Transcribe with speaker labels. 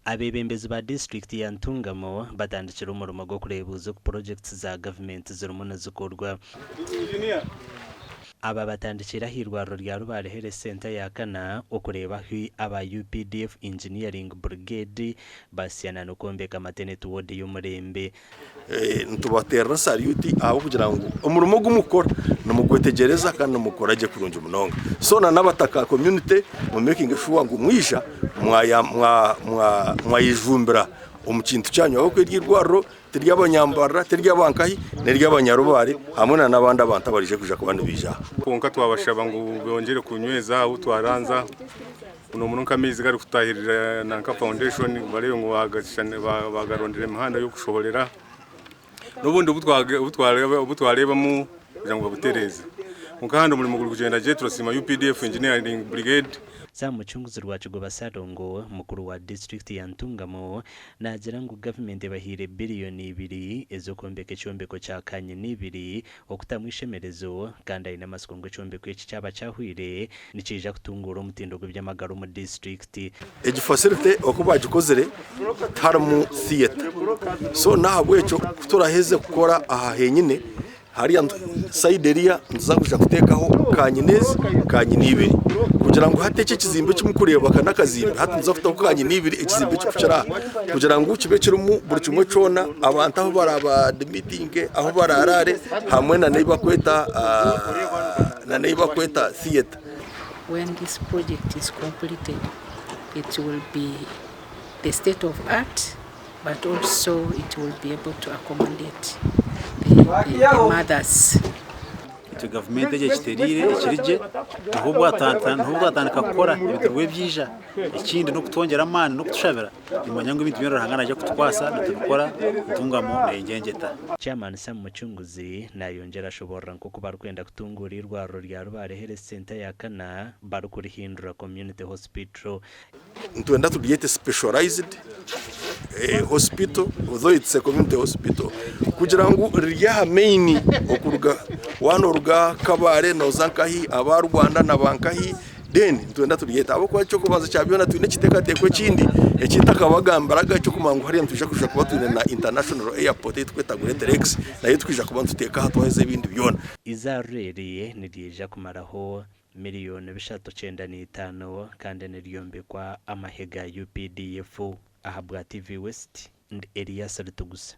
Speaker 1: Abeebembezi ba district ya Ntungamo batandikire umurimo gwo kurebuza ku projects za Gavumenti zirimo nazikorwa. Aba batandikira hirwaro rya Rubare Health Center ya Kana okureba hi aba UPDF Engineering Brigade basyana no kombeka maternity ward y'umurembe.
Speaker 2: Ntubaterera saluti abo kugira ngo umurimo gumukora namugwetegereza kandi mukoraje kurunja umunonga so na nabataka community mu making sure ngo mwisha mwayijumbira umukintu cyanyu aho kwirwaro tiry'abanyambara tiry'abankahi nery'abanyarubare hamwe n'abandi abantu barije kuja kubandi bija
Speaker 3: konka twabashaba ngo bongere kunyweza aho twaranza uno muntu kamizi gari kutahirira nanka foundation bari ngo bagarondera imihanda yo kushoborera n'ubundi ubutwarebamo kugira ngo babutereze mukahanda umurimo guri kugenda je turasima UPDF Engineering Brigade
Speaker 1: Samuchunguzi rwacu basarongo mukuru wa district ya Ntungamo nagira ngo government bahire billioni 2 ezo kombeka cyombeko cya kanye n'ibiri okutamwishemerezo kandi ari namaskongo cyombeko iki cyaba cyahwire nicija kutungura umutindo gw'byamagaro mu district
Speaker 2: eji facility okubagikozere tarmu theater so nahabwe cyo turaheze gukora aha henyine hari side area nzagusha kutekaho kanyinezi kanyinibiri kugira ngo hateke kizimbe cy'umukureba kana kazimbe hatunza kufata kanyinibiri ekizimbe cy'ucara kugira ngo kibe kirumu buri kimwe cona abantu aho baraba meeting aho bararare hamwe na neiba kweta theater.
Speaker 4: When this project is completed, it will be the state of art, but also it will be able to accommodate the mothers.
Speaker 5: To government y'ekiterire ekirije ahubwo atandika gukora ibitwe byija ikindi no kutongera amani no kutushabira imanyango ibintu birahangana ajya kutwasa natubikora Ntungamo n'engengeta.
Speaker 1: Chairman Sam Muchunguzi nayongera ashobora nko kuba rwenda kutungura irwaro rya Rubare Health Center ya Kana barukurihindura community hospital.
Speaker 2: Ntwenda tudiyete specialized hospital, although it's a community hospital, kugira ngo rya main okuruga wano ruga Kabale no zankahi aba Rwanda na bankahi then ntwenda tudiyete abo kwa cyo kubanza cyabyona twine kiteka kindi ekitakabagambaraga cyo kumangu hari ntuje kuja kuba twine na international airport twetagure Telex nayo twija kuba tuteka hatwaheze ibindi byona
Speaker 1: izarereye nirije kumaraho miliyoni 395 kandi niryombekwa amahega UPDF ahabwa TV West and Elias Rutugusa.